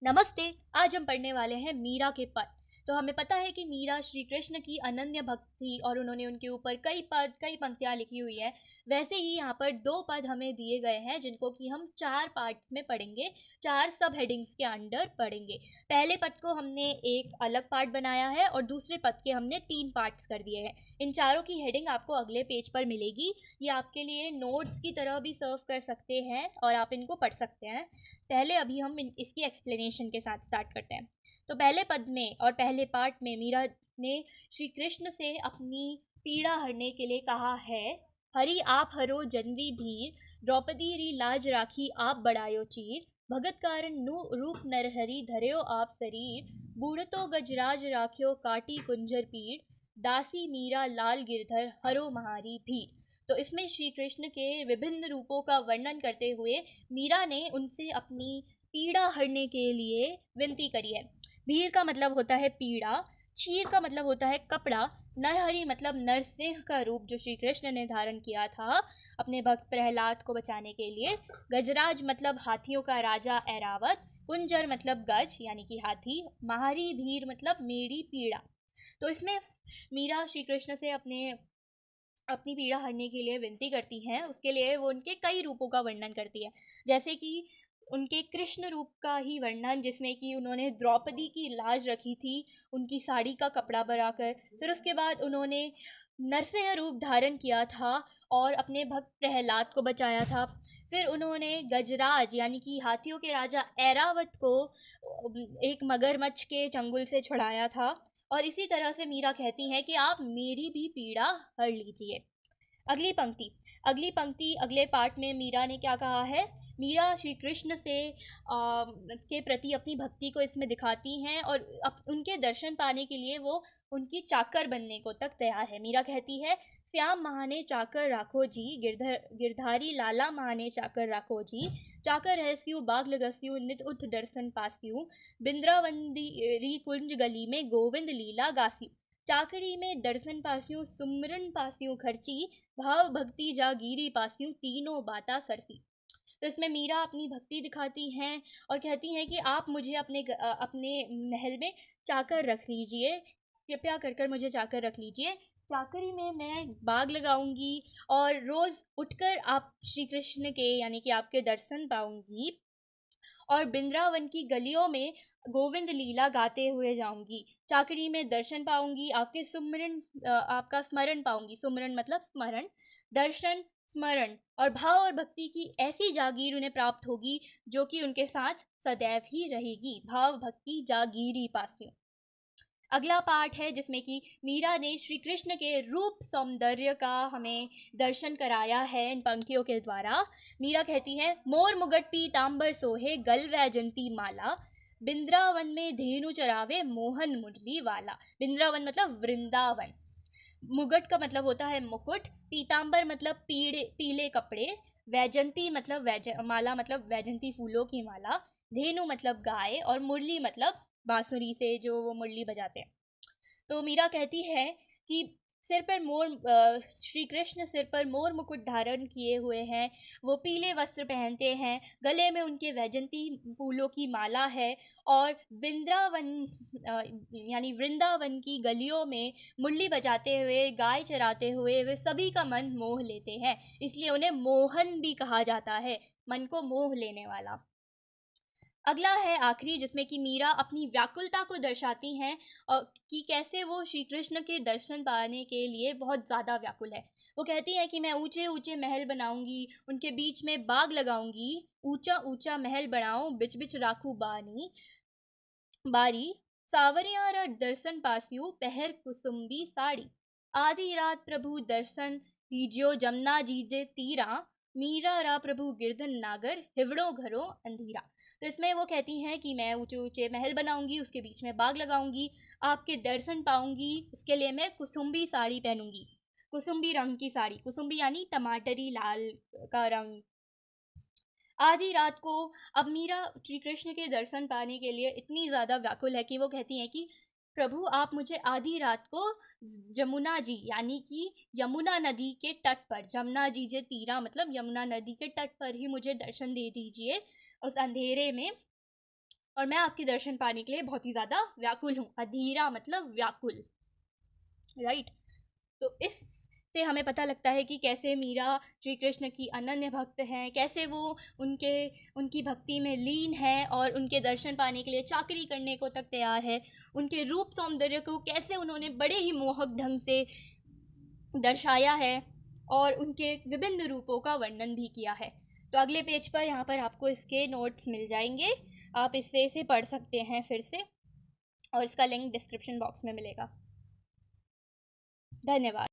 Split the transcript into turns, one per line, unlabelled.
नमस्ते। आज हम पढ़ने वाले हैं मीरा के पद। तो हमें पता है कि मीरा श्री कृष्ण की अनन्य भक्त थी और उन्होंने उनके ऊपर कई पद कई पंक्तियां लिखी हुई है। वैसे ही यहाँ पर दो पद हमें दिए गए हैं जिनको कि हम चार पार्ट में पढ़ेंगे, चार सब हेडिंग्स के अंडर पढ़ेंगे। पहले पद को हमने एक अलग पार्ट बनाया है और दूसरे पद के हमने तीन पार्ट्स कर दिए हैं। इन चारों की हेडिंग आपको अगले पेज पर मिलेगी। ये आपके लिए नोट्स की तरह भी सर्व कर सकते हैं और आप इनको पढ़ सकते हैं। पहले अभी हम इसकी एक्सप्लेनेशन के साथ स्टार्ट करते हैं। तो पहले पद में और पहले पार्ट में मीरा ने श्री कृष्ण से अपनी पीड़ा हरने के लिए कहा है। हरि आप हरो जनवी धीर, द्रौपदी री लाज राखी आप बढ़ायो चीर, भगत कारण नु रूप नरहरि धर्यो आप शरीर, बूढ़तो गजराज राख्यो काटी कुंजर पीड़, दासी मीरा लाल गिरधर हरो महारी भीर। तो इसमें श्री कृष्ण के विभिन्न रूपों का वर्णन करते हुए मीरा ने उनसे अपनी पीड़ा हरने के लिए विनती करी है। भीर का मतलब होता है पीड़ा, चीर का मतलब होता है कपड़ा, नरहरि मतलब नरसिंह का रूप जो श्री कृष्ण ने धारण किया था अपने भक्त प्रहलाद को बचाने के लिए, गजराज मतलब हाथियों का राजा ऐरावत, कुंजर मतलब गज यानी कि हाथी, महारी भीर मतलब मेरी पीड़ा। तो इसमें मीरा श्री कृष्ण से अपनी पीड़ा हरने के लिए विनती करती हैं। उसके लिए वो उनके कई रूपों का वर्णन करती है, जैसे कि उनके कृष्ण रूप का ही वर्णन जिसमें कि उन्होंने द्रौपदी की लाज रखी थी उनकी साड़ी का कपड़ा बनाकर। फिर उसके बाद उन्होंने नरसिंह रूप धारण किया था और अपने भक्त प्रहलाद को बचाया था। फिर उन्होंने गजराज यानी कि हाथियों के राजा ऐरावत को एक मगरमच्छ के चंगुल से छुड़ाया था। और इसी तरह से मीरा कहती हैं कि आप मेरी भी पीड़ा हर लीजिए। अगली पंक्ति अगले पार्ट में मीरा ने क्या कहा है। मीरा श्री कृष्ण से के प्रति अपनी भक्ति को इसमें दिखाती हैं और उनके दर्शन पाने के लिए वो उनकी चाकर बनने को तक तैयार है। मीरा कहती है, श्याम महाने चाकर राखो जी, गिरधारी लाला महाने चाकर राखो जी, चाकर रहस्यु बाग लगस्यु नित उठ दर्शन पास्यु, बिंद्रावंदी री कुंज गली में गोविंद लीला गास्यु, चाकरी में दर्शन पास्यु सुमरन पास्यु खर्ची, भाव भक्ति जागीरी पास्यु तीनों बाता सरसी। तो इसमें मीरा अपनी भक्ति दिखाती हैं और कहती हैं कि आप मुझे अपने महल में चाकर रख लीजिए, कृपया कर कर मुझे चाकर रख लीजिए। चाकरी में मैं बाग लगाऊंगी और रोज उठकर आप श्री कृष्ण के यानी कि आपके दर्शन पाऊंगी और बिंद्रावन की गलियों में गोविंद लीला गाते हुए जाऊंगी। चाकरी में दर्शन पाऊंगी, आपका स्मरण पाऊंगी। सुमरन मतलब स्मरण, दर्शन, स्मरण और भाव और भक्ति की ऐसी जागीर उन्हें प्राप्त होगी जो कि उनके साथ सदैव ही रहेगी। भाव भक्ति जागीरी पास्यु। अगला पार्ट है जिसमें कि मीरा ने श्री कृष्ण के रूप सौंदर्य का हमें दर्शन कराया है इन पंक्तियों के द्वारा। मीरा कहती है, मोर मुगट पीतांबर सोहे गल वैजंती माला, बिंद्रावन में धेनु चरावे मोहन मुरली वाला। बिंद्रावन मतलब वृंदावन। मुगट का मतलब होता है मुकुट, पीतांबर मतलब पीले कपड़े, वैजंती मतलब माला मतलब वैजंती फूलों की माला, धेनु मतलब गाय और मुरली मतलब बांसुरी से जो वो मुरली बजाते हैं। तो मीरा कहती है कि श्री कृष्ण सिर पर मोर मुकुट धारण किए हुए हैं, वो पीले वस्त्र पहनते हैं, गले में उनके वैजंती फूलों की माला है और यानी वृंदावन की गलियों में मुरली बजाते हुए गाय चराते हुए वे सभी का मन मोह लेते हैं। इसलिए उन्हें मोहन भी कहा जाता है, मन को मोह लेने वाला। अगला है आखिरी जिसमें कि मीरा अपनी व्याकुलता को दर्शाती हैं और कि कैसे वो श्री कृष्ण के दर्शन पाने के लिए बहुत ज़्यादा व्याकुल है। वो कहती हैं कि मैं ऊंचे ऊंचे महल बनाऊंगी, उनके बीच में बाग लगाऊंगी, ऊंचा ऊंचा महल बनाऊं बिच बिच राखू बानी बारी, सावरियारा दर्शन पासियो पहर कुसुम्बी साड़ी, आधी रात प्रभु दर्शन लीजियो जमुना जीजे तीरा, मीरा रा प्रभु गिरधन नागर हिवड़ो घरो अंधीरा। तो इसमें वो कहती हैं कि मैं ऊंचे ऊंचे महल बनाऊंगी, उसके बीच में बाग लगाऊंगी, आपके दर्शन पाऊंगी, इसके लिए मैं कुसुम्बी साड़ी पहनूंगी। कुसुम्बी रंग की साड़ी, कुसुम्बी यानी टमाटरी लाल का रंग। आधी रात को अब मीरा श्री कृष्ण के दर्शन पाने के लिए इतनी ज़्यादा व्याकुल है कि वो कहती हैं कि प्रभु आप मुझे आधी रात को जमुना जी यानी कि यमुना नदी के तट पर, जमुना जी जे तीरा मतलब यमुना नदी के तट पर ही मुझे दर्शन दे दीजिए उस अंधेरे में। और मैं आपके दर्शन पाने के लिए बहुत ही ज़्यादा व्याकुल हूँ। अधीरा मतलब व्याकुल, राइट। तो इससे हमें पता लगता है कि कैसे मीरा श्री कृष्ण की अनन्य भक्त हैं, कैसे वो उनके उनकी भक्ति में लीन है और उनके दर्शन पाने के लिए चाकरी करने को तक तैयार है। उनके रूप सौंदर्य को कैसे उन्होंने बड़े ही मोहक ढंग से दर्शाया है और उनके विभिन्न रूपों का वर्णन भी किया है। तो अगले पेज पर यहाँ पर आपको इसके नोट्स मिल जाएंगे, आप इसे पढ़ सकते हैं फिर से, और इसका लिंक डिस्क्रिप्शन बॉक्स में मिलेगा। धन्यवाद।